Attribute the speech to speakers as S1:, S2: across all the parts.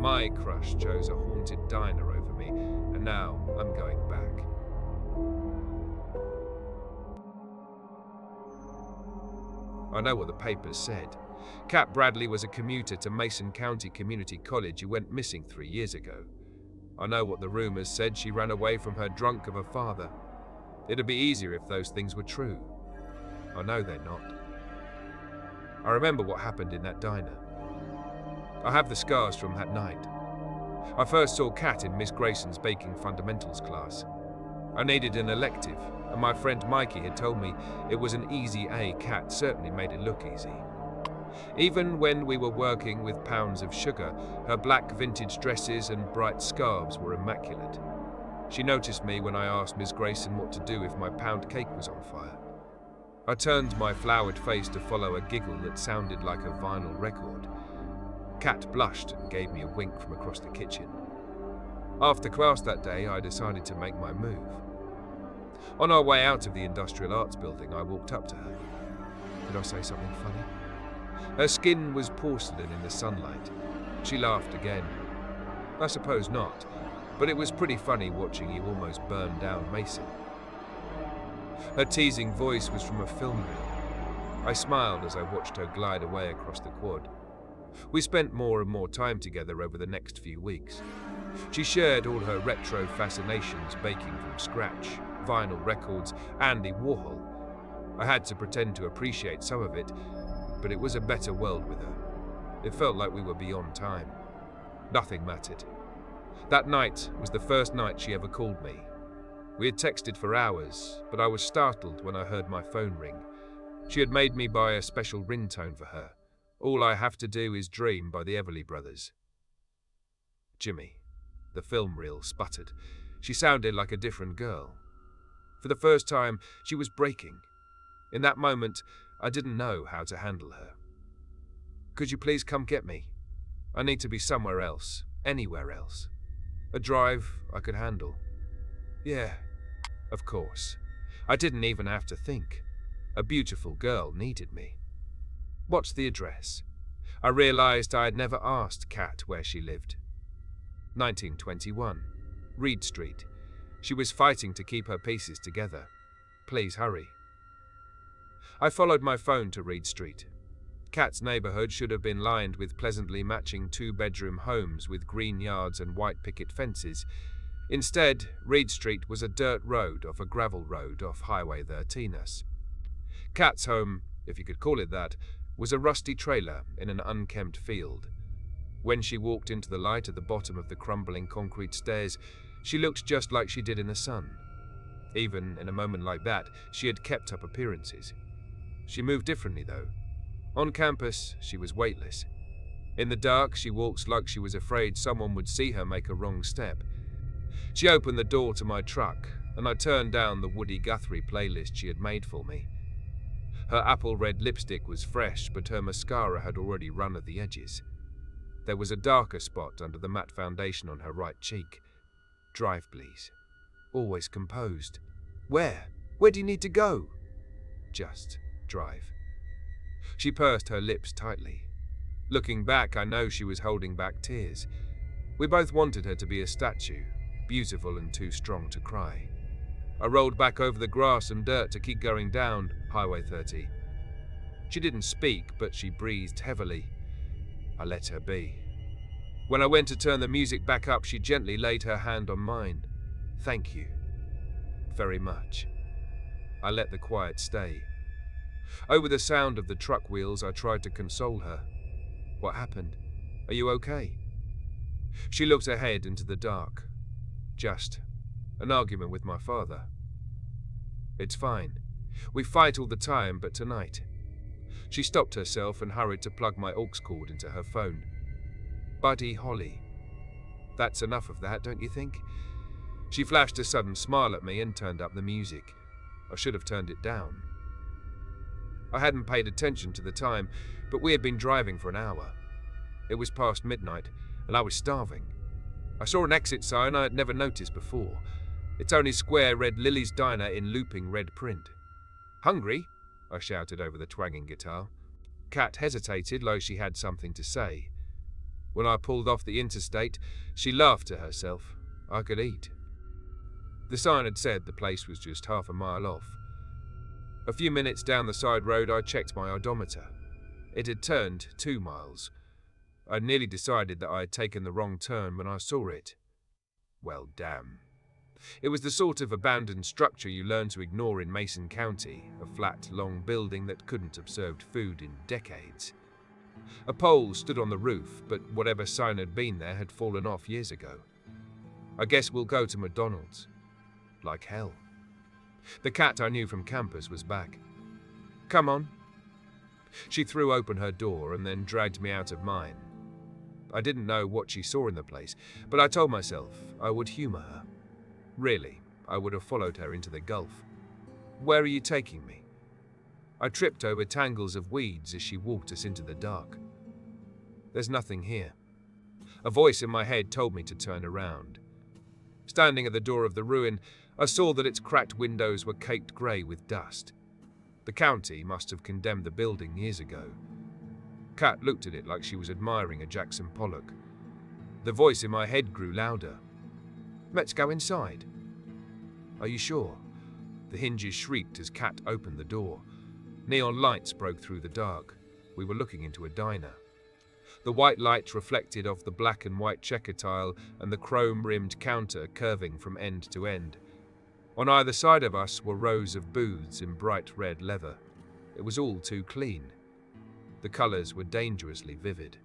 S1: My crush chose a haunted diner over me, and now I'm going back. I know what the papers said. Kat Bradley was a commuter to Mason County Community College who went missing 3 years ago. I know what the rumors said. She ran away from her drunk of a father. It'd be easier if those things were true. I know they're not. I remember what happened in that diner. I have the scars from that night. I first saw Kat in Miss Grayson's baking fundamentals class. I needed an elective, and my friend Mikey had told me it was an easy A. Kat certainly made it look easy. Even when we were working with pounds of sugar, her black vintage dresses and bright scarves were immaculate. She noticed me when I asked Miss Grayson what to do if my pound cake was on fire. I turned my flowered face to follow a giggle that sounded like a vinyl record. Kat blushed and gave me a wink from across the kitchen. After class that day, I decided to make my move. On our way out of the Industrial Arts Building, I walked up to her. Did I say something funny? Her skin was porcelain in the sunlight. She laughed again. I suppose not, but it was pretty funny watching you almost burn down Mason. Her teasing voice was from a film reel. I smiled as I watched her glide away across the quad. We spent more and more time together over the next few weeks. She shared all her retro fascinations, baking from scratch, vinyl records, Andy Warhol. I had to pretend to appreciate some of it, but it was a better world with her. It felt like we were beyond time. Nothing mattered. That night was the first night she ever called me. We had texted for hours, but I was startled when I heard my phone ring. She had made me buy a special ringtone for her. All I Have to Do Is Dream by the Everly Brothers. Jimmy. The film reel sputtered. She sounded like a different girl. For the first time, she was breaking. In that moment, I didn't know how to handle her. Could you please come get me? I need to be somewhere else, anywhere else. A drive I could handle. Yeah, of course. I didn't even have to think. A beautiful girl needed me. What's the address? I realized I had never asked Kat where she lived. 1921, Reed Street. She was fighting to keep her pieces together. Please hurry. I followed my phone to Reed Street. Kat's neighborhood should have been lined with pleasantly matching two-bedroom homes with green yards and white picket fences. Instead, Reed Street was a dirt road off a gravel road off Highway 13. Kat's home, if you could call it that, was a rusty trailer in an unkempt field. When she walked into the light at the bottom of the crumbling concrete stairs, she looked just like she did in the sun. Even in a moment like that, she had kept up appearances. She moved differently, though. On campus, she was weightless. In the dark, she walked like she was afraid someone would see her make a wrong step. She opened the door to my truck, and I turned down the Woody Guthrie playlist she had made for me. Her apple-red lipstick was fresh, but her mascara had already run at the edges. There was a darker spot under the matte foundation on her right cheek. Drive, please. Always composed. Where? Where do you need to go? Just drive. She pursed her lips tightly. Looking back, I know she was holding back tears. We both wanted her to be a statue, beautiful and too strong to cry. I rolled back over the grass and dirt to keep going down Highway 30. She didn't speak, but she breathed heavily. I let her be. When I went to turn the music back up, she gently laid her hand on mine. Thank you. Very much. I let the quiet stay. Over the sound of the truck wheels, I tried to console her. What happened? Are you okay? She looked ahead into the dark. Just an argument with my father. It's fine. We fight all the time, but tonight. She stopped herself and hurried to plug my aux cord into her phone. Buddy Holly. That's enough of that, don't you think? She flashed a sudden smile at me and turned up the music. I should have turned it down. I hadn't paid attention to the time, but we had been driving for an hour. It was past midnight, and I was starving. I saw an exit sign I had never noticed before. Its only square read Lily's Diner in looping red print. Hungry? I shouted over the twanging guitar. Kat hesitated like she had something to say. When I pulled off the interstate, she laughed to herself. I could eat. The sign had said the place was just half a mile off. A few minutes down the side road, I checked my odometer. It had turned 2 miles. I nearly decided that I had taken the wrong turn when I saw it. Well, damn. It was the sort of abandoned structure you learn to ignore in Mason County, a flat, long building that couldn't have served food in decades. A pole stood on the roof, but whatever sign had been there had fallen off years ago. I guess we'll go to McDonald's. Like hell. The cat I knew from campus was back. Come on. She threw open her door and then dragged me out of mine. I didn't know what she saw in the place, but I told myself I would humor her. Really, I would have followed her into the Gulf. Where are you taking me? I tripped over tangles of weeds as she walked us into the dark. There's nothing here. A voice in my head told me to turn around. Standing at the door of the ruin, I saw that its cracked windows were caked grey with dust. The county must have condemned the building years ago. Kat looked at it like she was admiring a Jackson Pollock. The voice in my head grew louder. Let's go inside. Are you sure? The hinges shrieked as Kat opened the door. Neon lights broke through the dark. We were looking into a diner. The white light reflected off the black and white checker tile and the chrome-rimmed counter curving from end to end. On either side of us were rows of booths in bright red leather. It was all too clean. The colours were dangerously vivid.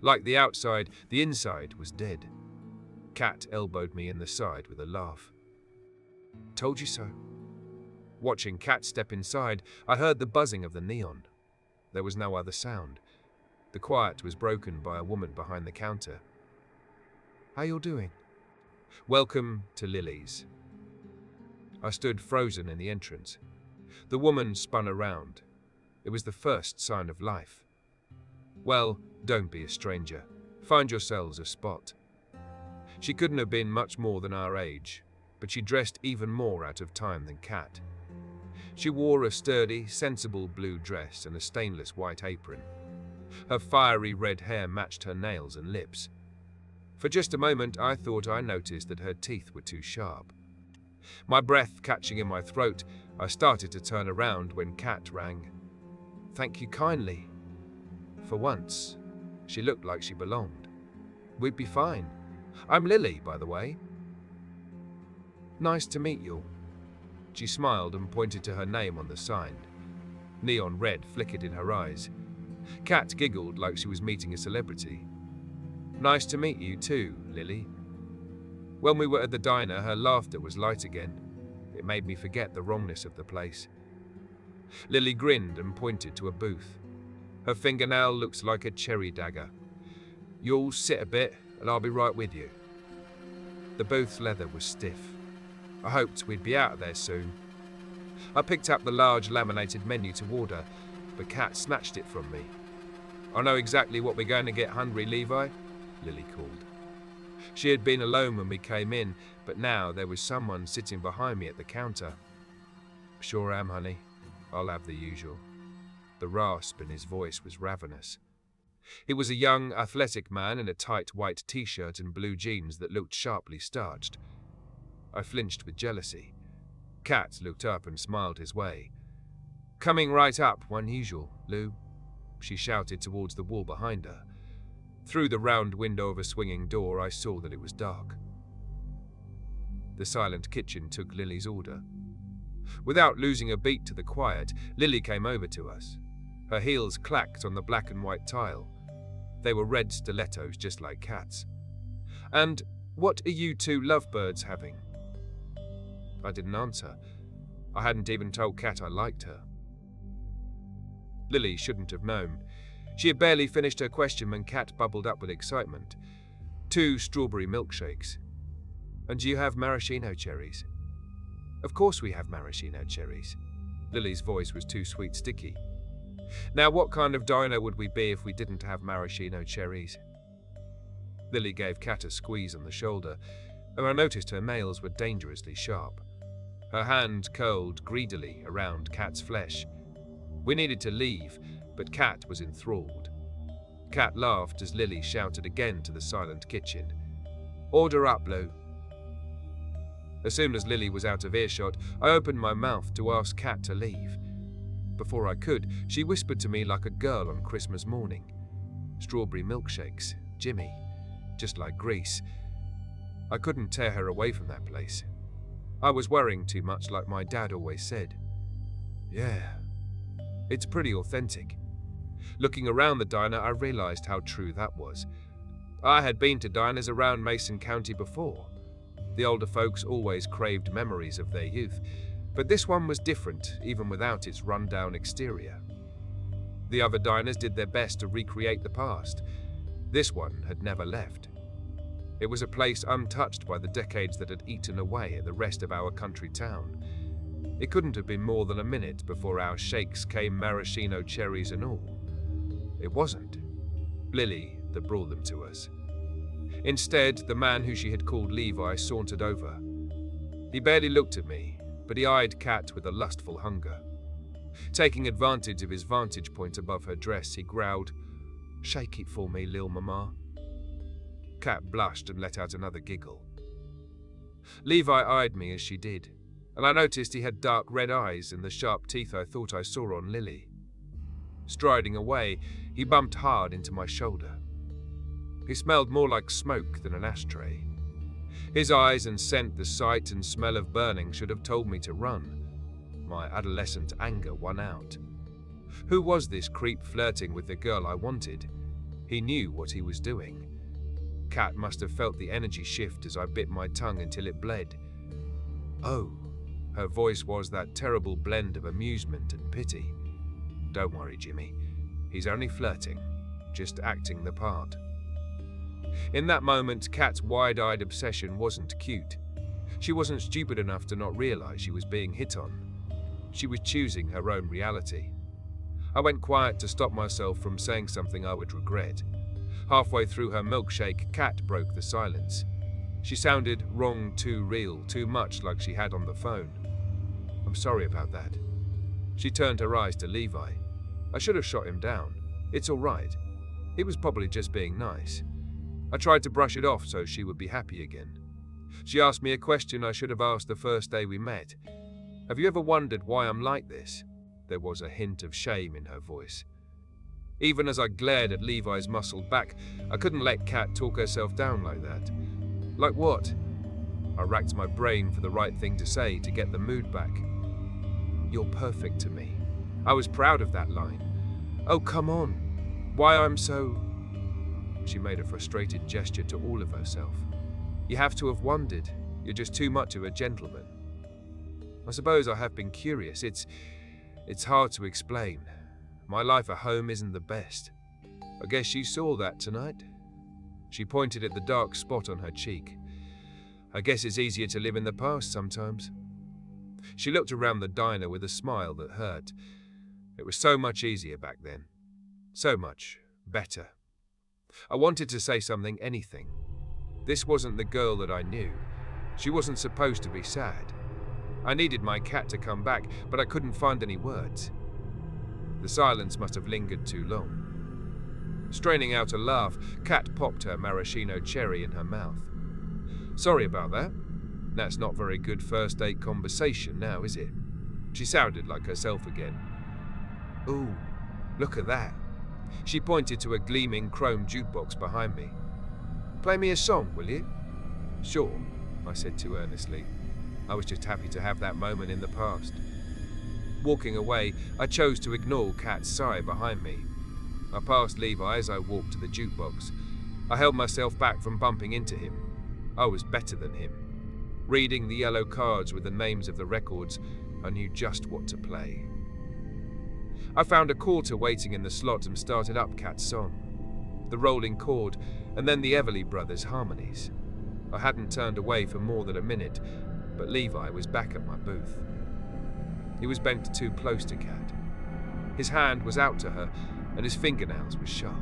S1: Like the outside, the inside was dead. Kat elbowed me in the side with a laugh. Told you so. Watching Kat step inside, I heard the buzzing of the neon. There was no other sound. The quiet was broken by a woman behind the counter. How you doing? Welcome to Lily's. I stood frozen in the entrance. The woman spun around. It was the first sign of life. Well, don't be a stranger. Find yourselves a spot. She couldn't have been much more than our age, but she dressed even more out of time than Kat. She wore a sturdy, sensible blue dress and a stainless white apron. Her fiery red hair matched her nails and lips. For just a moment, I thought I noticed that her teeth were too sharp. My breath catching in my throat, I started to turn around when Kat rang. Thank you kindly. For once, she looked like she belonged. We'd be fine. I'm Lily, by the way. Nice to meet you. She smiled and pointed to her name on the sign. Neon red flickered in her eyes. Kat giggled like she was meeting a celebrity. Nice to meet you too, Lily. When we were at the diner, her laughter was light again. It made me forget the wrongness of the place. Lily grinned and pointed to a booth. Her fingernail looked like a cherry dagger. You'll sit a bit and I'll be right with you. The booth's leather was stiff. I hoped we'd be out of there soon. I picked up the large laminated menu to order, but Kat snatched it from me. I know exactly what we're going to get, hungry Levi, Lily called. She had been alone when we came in, but now there was someone sitting behind me at the counter. Sure am, honey. I'll have the usual. The rasp in his voice was ravenous. He was a young, athletic man in a tight white t-shirt and blue jeans that looked sharply starched. I flinched with jealousy. Kat looked up and smiled his way. Coming right up, one usual, Lou, she shouted towards the wall behind her. Through the round window of a swinging door, I saw that it was dark. The silent kitchen took Lily's order. Without losing a beat to the quiet, Lily came over to us. Her heels clacked on the black and white tile. They were red stilettos just like Kat's. And what are you two lovebirds having? I didn't answer. I hadn't even told Kat I liked her. Lily shouldn't have known. She had barely finished her question when Kat bubbled up with excitement. 2 strawberry milkshakes. And do you have maraschino cherries? Of course we have maraschino cherries. Lily's voice was too sweet sticky. Now what kind of diner would we be if we didn't have maraschino cherries? Lily gave Kat a squeeze on the shoulder, and I noticed her nails were dangerously sharp. Her hand curled greedily around Kat's flesh. We needed to leave, but Kat was enthralled. Kat laughed as Lily shouted again to the silent kitchen. "Order up, Lou." As soon as Lily was out of earshot, I opened my mouth to ask Kat to leave. Before I could, she whispered to me like a girl on Christmas morning. "Strawberry milkshakes, Jimmy, just like Greece." I couldn't tear her away from that place. I was worrying too much, like my dad always said. Yeah, it's pretty authentic. Looking around the diner, I realized how true that was. I had been to diners around Mason County before. The older folks always craved memories of their youth, but this one was different, even without its run-down exterior. The other diners did their best to recreate the past. This one had never left. It was a place untouched by the decades that had eaten away at the rest of our country town. It couldn't have been more than a minute before our shakes came maraschino cherries and all. It wasn't Lily that brought them to us. Instead, the man who she had called Levi sauntered over. He barely looked at me, but he eyed Kat with a lustful hunger. Taking advantage of his vantage point above her dress, he growled, "Shake it for me, lil mama." Kat blushed and let out another giggle. Levi eyed me as she did, and I noticed he had dark red eyes and the sharp teeth I thought I saw on Lily. Striding away, he bumped hard into my shoulder. He smelled more like smoke than an ashtray. His eyes and scent, the sight and smell of burning should have told me to run. My adolescent anger won out. Who was this creep flirting with the girl I wanted? He knew what he was doing. Kat must have felt the energy shift as I bit my tongue until it bled. Oh, her voice was that terrible blend of amusement and pity. "Don't worry, Jimmy. He's only flirting, just acting the part." In that moment, Kat's wide-eyed obsession wasn't cute. She wasn't stupid enough to not realize she was being hit on. She was choosing her own reality. I went quiet to stop myself from saying something I would regret. Halfway through her milkshake, Kat broke the silence. She sounded wrong, too real, too much like she had on the phone. "I'm sorry about that." She turned her eyes to Levi. "I should have shot him down. It's all right. He was probably just being nice." I tried to brush it off so she would be happy again. She asked me a question I should have asked the first day we met. "Have you ever wondered why I'm like this?" There was a hint of shame in her voice. Even as I glared at Levi's muscled back, I couldn't let Kat talk herself down like that. "Like what?" I racked my brain for the right thing to say to get the mood back. "You're perfect to me." I was proud of that line. "Oh, come on. Why I'm so..." She made a frustrated gesture to all of herself. "You have to have wondered. You're just too much of a gentleman." I suppose I have been curious. It's hard to explain. My life at home isn't the best. I guess you saw that tonight." She pointed at the dark spot on her cheek. "I guess it's easier to live in the past sometimes." She looked around the diner with a smile that hurt. It was so much easier back then. So much better. I wanted to say something, anything. This wasn't the girl that I knew. She wasn't supposed to be sad. I needed my cat to come back, but I couldn't find any words. The silence must have lingered too long. Straining out a laugh, Kat popped her maraschino cherry in her mouth. "Sorry about that. That's not very good first date conversation now, is it?" She sounded like herself again. "Ooh, look at that." She pointed to a gleaming chrome jukebox behind me. "Play me a song, will you?" "Sure," I said too earnestly. I was just happy to have that moment in the past. Walking away, I chose to ignore Kat's sigh behind me. I passed Levi as I walked to the jukebox. I held myself back from bumping into him. I was better than him. Reading the yellow cards with the names of the records, I knew just what to play. I found a quarter waiting in the slot and started up Kat's song. The rolling chord, and then the Everly Brothers harmonies. I hadn't turned away for more than a minute, but Levi was back at my booth. He was bent too close to Kat. His hand was out to her, and his fingernails were sharp.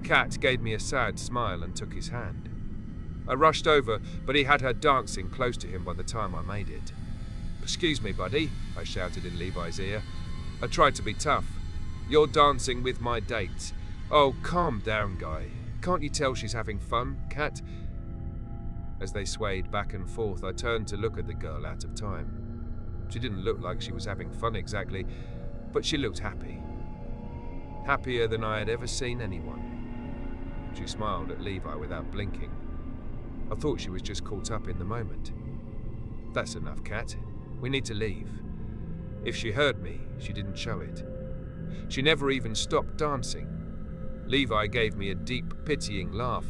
S1: Kat gave me a sad smile and took his hand. I rushed over, but he had her dancing close to him by the time I made it. "Excuse me, buddy," I shouted in Levi's ear. I tried to be tough. "You're dancing with my date. Oh, calm down, Guy. Can't you tell she's having fun, Kat? As they swayed back and forth, I turned to look at the girl out of time. She didn't look like she was having fun exactly, but she looked happy. Happier than I had ever seen anyone. She smiled at Levi without blinking. I thought she was just caught up in the moment. That's enough, Kat. We need to leave. If she heard me, she didn't show it. She never even stopped dancing. Levi gave me a deep, pitying laugh,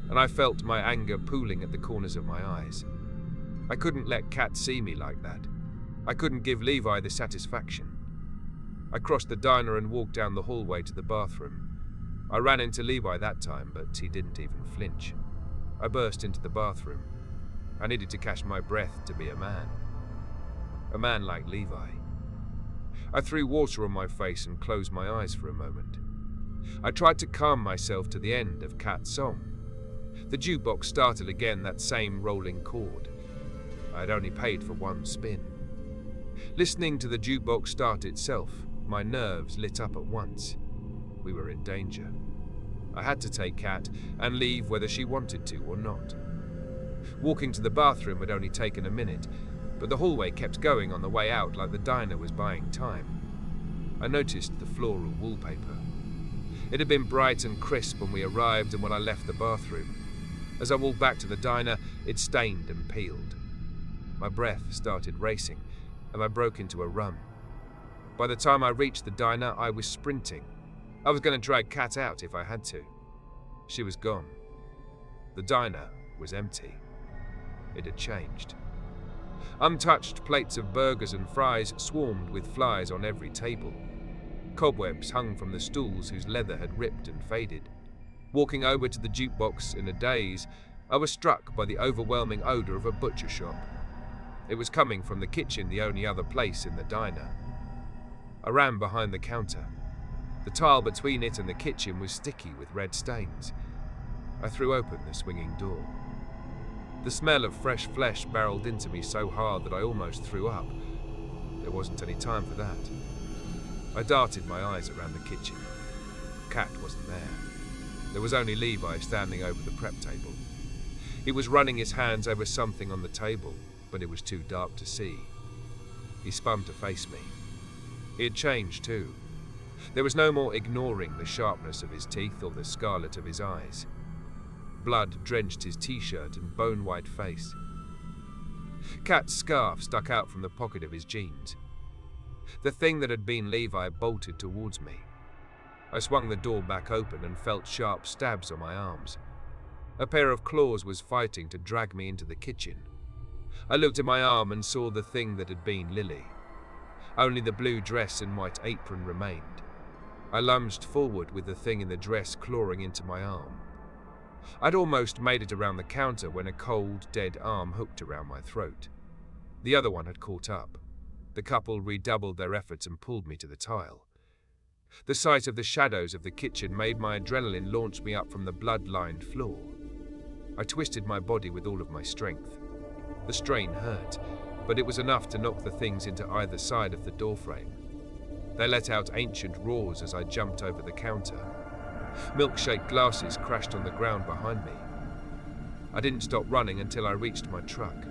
S1: and I felt my anger pooling at the corners of my eyes. I couldn't let Kat see me like that. I couldn't give Levi the satisfaction. I crossed the diner and walked down the hallway to the bathroom. I ran into Levi that time, but he didn't even flinch. I burst into the bathroom. I needed to catch my breath to be a man. A man like Levi. I threw water on my face and closed my eyes for a moment. I tried to calm myself to the end of Kat's song. The jukebox started again, that same rolling chord. I had only paid for one spin. Listening to the jukebox start itself, my nerves lit up at once. We were in danger. I had to take Kat and leave whether she wanted to or not. Walking to the bathroom had only taken a minute, but the hallway kept going on the way out like the diner was buying time. I noticed the floral wallpaper. It had been bright and crisp when we arrived and when I left the bathroom. As I walked back to the diner, it stained and peeled. My breath started racing, and I broke into a run. By the time I reached the diner, I was sprinting. I was going to drag Kat out if I had to. She was gone. The diner was empty. It had changed. Untouched plates of burgers and fries swarmed with flies on every table. Cobwebs hung from the stools whose leather had ripped and faded. Walking over to the jukebox in a daze, I was struck by the overwhelming odor of a butcher shop. It was coming from the kitchen, the only other place in the diner. I ran behind the counter. The tile between it and the kitchen was sticky with red stains. I threw open the swinging door. The smell of fresh flesh barreled into me so hard that I almost threw up. There wasn't any time for that. I darted my eyes around the kitchen. Kat wasn't there. There was only Levi standing over the prep table. He was running his hands over something on the table, but it was too dark to see. He spun to face me. He had changed too. There was no more ignoring the sharpness of his teeth or the scarlet of his eyes. Blood drenched his t-shirt and bone-white face. Kat's scarf stuck out from the pocket of his jeans. The thing that had been Levi bolted towards me. I swung the door back open and felt sharp stabs on my arms. A pair of claws was fighting to drag me into the kitchen. I looked at my arm and saw the thing that had been Lily. Only the blue dress and white apron remained. I lunged forward with the thing in the dress clawing into my arm. I'd almost made it around the counter when a cold, dead arm hooked around my throat. The other one had caught up. The couple redoubled their efforts and pulled me to the tile. The sight of the shadows of the kitchen made my adrenaline launch me up from the blood-lined floor. I twisted my body with all of my strength. The strain hurt, but it was enough to knock the things into either side of the doorframe. They let out ancient roars as I jumped over the counter. Milkshake glasses crashed on the ground behind me. I didn't stop running until I reached my truck.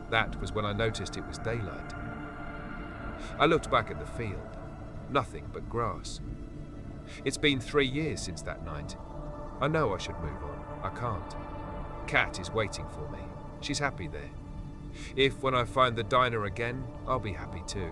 S1: That was when I noticed it was daylight. I looked back at the field. Nothing but grass. It's been 3 years since that night. I know I should move on. I can't. Kat is waiting for me. She's happy there. If, when I find the diner again, I'll be happy too.